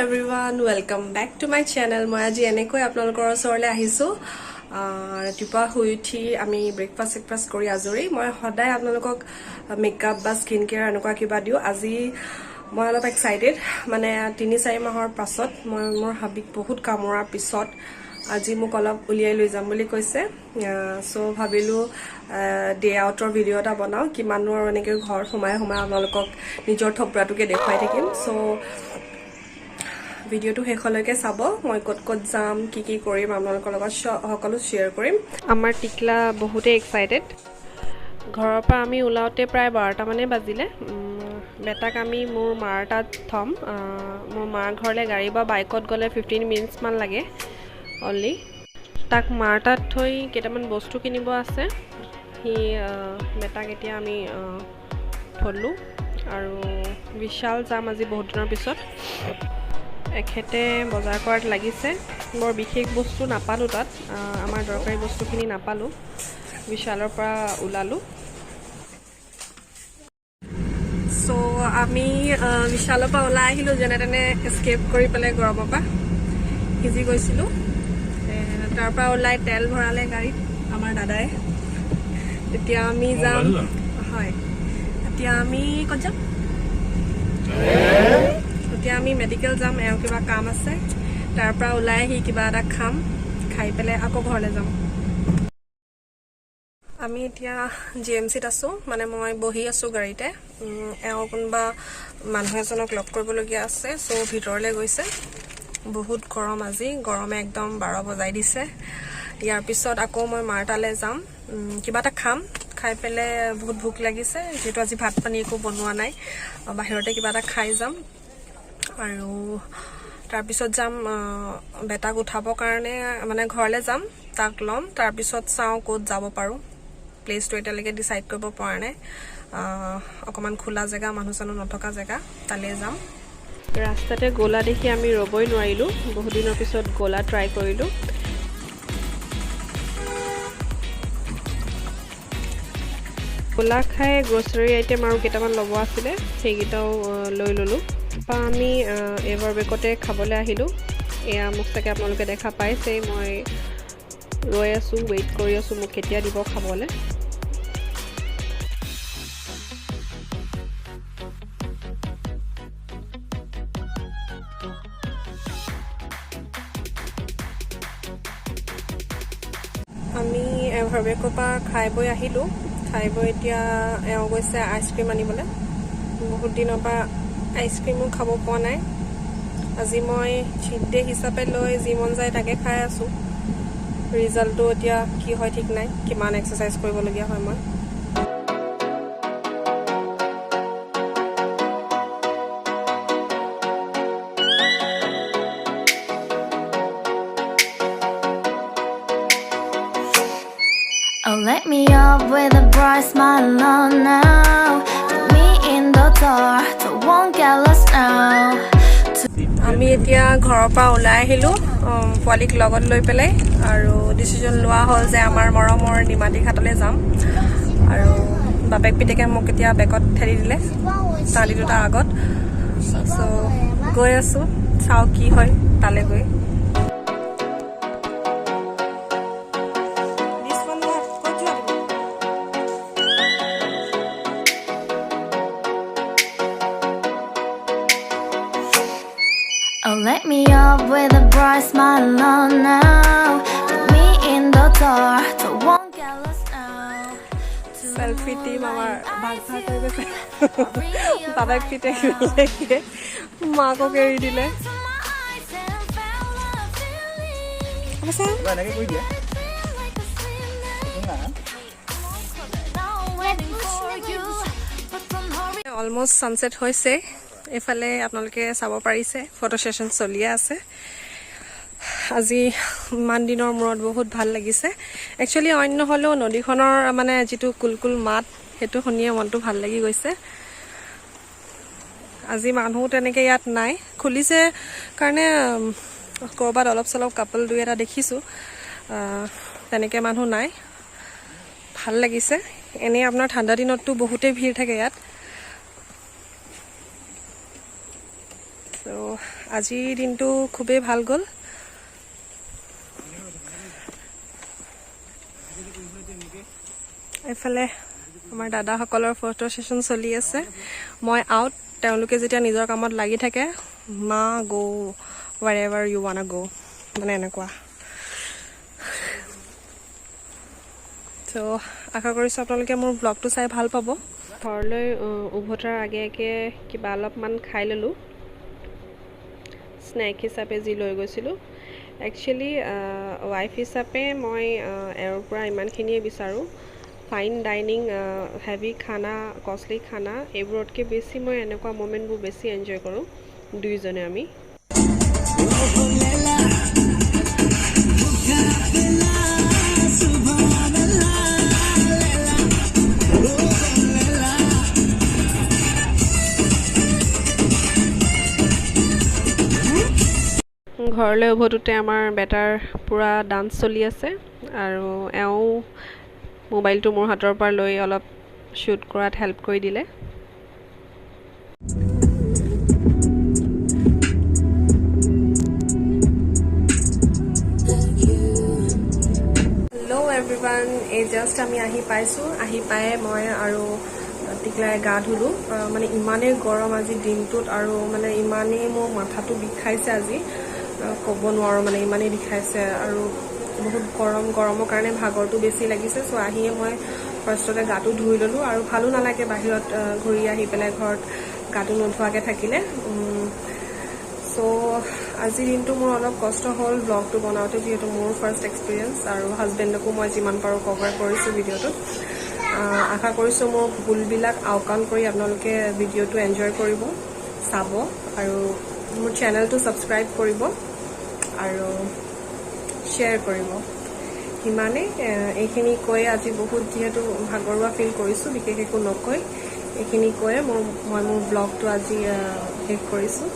everyone, welcome back to my channel. মই আজি এনেকৈ আপোনালোকৰ ওচৰলৈ আহিছো। ৰাতিপুৱা শুই উঠি আমি ব্ৰেকফাষ্ট কৰি আজৰি। মই সদায় আপোনালোকক মেকআপ বা স্কিন কেয়াৰ এনেকুৱা কিবা দিও। আজি মই অলপ এক্সাইটেড, মানে 3-4 মাহৰ পাছত মই মোৰ হাবিক বহুত কামৰাৰ পিছত আজি মোক অলপ উলিয়াই লৈ যাম বুলি কৈছে। সো ভাবিলো ডে আউটৰ ভিডিও এটা বনাও, কিমানো আৰু এনেকৈ ঘৰ সোমাই আপোনালোকক নিজৰ থপৰাটোকে দেখুৱাই থাকিম। সো ভিডিওটো শেষলৈকে চাব। মই ক'ত যাম, কি কৰিম আপোনালোকৰ লগত সকলো শ্বেয়াৰ কৰিম। আমাৰ টিকলা বহুতে এক্সাইটেড। ঘৰৰ পৰা আমি ওলাওতে প্ৰায় 12টা মানে বাজিলে। বেটাক আমি মোৰ মাৰ তাত থম। মোৰ মাৰ ঘৰলৈ গাড়ী বা বাইকত গ'লে 15 মিনিটছ মান লাগে অনলি। তাক মাৰ তাত থৈ কেইটামান বস্তু কিনিব আছে। সি বেটাক এতিয়া আমি থলোঁ আৰু বিশাল যাম আজি বহুত দিনৰ পিছত। এখেতে বজাৰ কৰাত লাগিছে। বৰ বিশেষ বস্তু নাপালোঁ তাত, আমাৰ দৰকাৰী বস্তুখিনি নাপালোঁ। বিশালৰ পৰা ওলালোঁ। সো আমি বিশালৰ পৰা ওলাই আহিলোঁ, যেনে তেনে এস্কেপ কৰি পেলাই গৰমৰ পৰা সিজি গৈছিলোঁ। তাৰ পৰা ওলাই তেল ভৰালে গাড়ীত আমাৰ দাদাই। এতিয়া আমি যাম, হয় এতিয়া আমি ক'ত যাম? এতিয়া আমি মেডিকেল যাম, এওঁ কিবা কাম আছে। তাৰ পৰা ওলাই আহি কিবা এটা খাম, খাই পেলাই আকৌ ঘৰলৈ যাম। আমি এতিয়া GMCত আছোঁ, মানে মই বহি আছোঁ গাড়ীতে। এওঁ কোনোবা মানুহ এজনক লগ কৰিবলগীয়া আছে, সো ভিতৰলৈ গৈছে। বহুত গৰম আজি, গৰমে একদম 12 বজাই দিছে। ইয়াৰ পিছত আকৌ মই মাৰ তালৈ যাম, কিবা এটা খাম। খাই পেলাই বহুত ভোক লাগিছে, যিহেতু আজি ভাত পানী একো বনোৱা নাই। বাহিৰতে কিবা এটা খাই যাম আৰু তাৰপিছত যাম বেটাক উঠাবৰ কাৰণে, মানে ঘৰলৈ যাম, তাক ল'ম। তাৰপিছত চাওঁ ক'ত যাব পাৰোঁ। প্লেচটো এতিয়ালৈকে ডিচাইড কৰিব পৰা নাই। অকণমান খোলা জেগা, মানুহ চানুহ নথকা জেগা, তালৈ যাম। ৰাস্তাতে গোলা দেখি আমি ৰ'বই নোৱাৰিলোঁ। বহুত দিনৰ পিছত গোলা ট্ৰাই কৰিলোঁ। গোলা খাই গ্ৰ'চাৰী আইটেম আৰু কেইটামান ল'ব আছিলে, সেইকেইটাও লৈ ল'লোঁ। তাৰপৰা আমি এবাৰ বেকতে খাবলৈ আহিলোঁ। এয়া মোক চাগে আপোনালোকে দেখা পাইছেই, মই ৰৈ আছোঁ, ৱেইট কৰি আছোঁ মোক কেতিয়া দিব খাবলৈ। আমি এভাৰবেকৰ পৰা খাই বৈ আহিলোঁ। খাই বৈ এতিয়া এওঁ গৈছে আইচক্ৰীম আনিবলৈ। বহুত দিনৰ পৰা আইচক্ৰীমো খাব পোৱা নাই। আজি মই চিট ডে হিচাপে লৈ যি মন যায় তাকে খাই আছোঁ। ৰিজাল্টটো এতিয়া কি হয় ঠিক নাই, কিমান এক্সাৰচাইজ কৰিবলগীয়া হয় মই। Oh, let me up with a bright smile on now. Put me in the dark, so won't get lost now. আমি এতিয়া ঘৰৰ পৰা ওলাই আহিলোঁ পোৱালিক লগত লৈ পেলাই, আৰু ডিচিজন লোৱা হ'ল যে আমাৰ মৰমৰ নিমাতী ঘাটলৈ যাম। আৰু বাপেক পিতেকে মোক এতিয়া বেগত ঠেলি দিলে, তালি দুটা আগত। চ' গৈ আছোঁ, চাওঁ কি হয় তালৈ গৈ। Oh, let me up with a bright smile on now. Put me in the dark, so won't get lost now. Selfie team আমাৰ ভাগ হৈ গৈছে। বাপেক পিতেকে মাকক এৰি দিলে। অলমষ্ট ছানছেট হৈছে। এইফালে আপোনালোকে চাব পাৰিছে ফটো ছেশ্যন চলিয়ে আছে। আজি ইমান দিনৰ মূৰত বহুত ভাল লাগিছে। একচুৱেলি অন্য হ'লেও নদীখনৰ মানে যিটো কুলকুল মাত, সেইটো শুনিয়ে মনটো ভাল লাগি গৈছে। আজি মানুহ তেনেকৈ ইয়াত নাই, খুলিছে কাৰণে ক'ৰবাত অলপ চলপ কাপল 2-এটা দেখিছোঁ। তেনেকৈ মানুহ নাই, ভাল লাগিছে। এনেই আপোনাৰ ঠাণ্ডা দিনততো বহুতেই ভিৰ থাকে ইয়াত। ত' আজিৰ দিনটো খুবেই ভাল গ'ল। এইফালে আমাৰ দাদাসকলৰ ফটো সেশন চলি আছে। মই আউট, তেওঁলোকে যেতিয়া নিজৰ কামত লাগি থাকে, মা গো wherever you wanna go, মানে এনেকুৱা। তো আশা কৰিছোঁ আপোনালোকে মোৰ ব্লগটো চাই ভাল পাব। ঘৰলৈ উভতাৰ আগে আগে কিবা অলপমান খাই ল'লোঁ, স্নেক হিচাপে যি লৈ গৈছিলোঁ। একচুৱেলি ৱাইফ হিচাপে মই এওঁৰ পৰা ইমানখিনিয়ে বিচাৰোঁ। ফাইন ডাইনিং, হেভি খানা, কষ্টলি খানা, এইবোৰতকৈ বেছি মই এনেকুৱা মমেণ্টবোৰ বেছি এনজয় কৰোঁ দুয়োজনে আমি। ঘৰলৈ উভতোতে আমাৰ বেটাৰ পূৰা ডান্স চলি আছে আৰু এওঁ মোবাইলটো মোৰ হাতৰ পৰা লৈ অলপ শ্বুট কৰাত হেল্প কৰি দিলে। হেল্ল' এভৰিৱান, এই জাষ্ট আমি আহি পাইছোঁ। আহি পাই মই আৰু টিকলাই গা ধুলোঁ। মানে ইমানেই গৰম আজি দিনটোত আৰু মানে ইমানেই মোৰ মাথাটো বিষাইছে আজি, ক'ব নোৱাৰোঁ, মানে ইমানেই বিষাইছে আৰু বহুত গৰমৰ কাৰণে ভাগৰটো বেছি লাগিছে। চ' আহিয়ে মই ফাৰ্ষ্টতে গাটো ধুই ল'লোঁ আৰু ভালো নালাগে বাহিৰত ঘূৰি আহি পেলাই ঘৰত গাটো নোধোৱাকৈ থাকিলে। চ' আজিৰ দিনটো মোৰ অলপ কষ্ট হ'ল ব্লগটো বনাওঁতে, যিহেতু মোৰ ফাৰ্ষ্ট এক্সপিৰিয়েঞ্চ আৰু হাজবেণ্ডকো মই যিমান পাৰোঁ কভাৰ কৰিছোঁ ভিডিঅ'টোত। আশা কৰিছোঁ মোৰ ভুলবিলাক আওকাণ কৰি আপোনালোকে ভিডিঅ'টো এনজয় কৰিব, চাব আৰু মোৰ চেনেলটো ছাবস্ক্ৰাইব কৰিব আৰু শ্বেয়াৰ কৰিব। সিমানেই, এইখিনি কৈ আজি বহুত যিহেতু ভাগৰুৱা ফিল কৰিছোঁ, বিশেষ একো নকৈ এইখিনি কৈয়ে মই মোৰ ব্লগটো আজি শেষ কৰিছোঁ।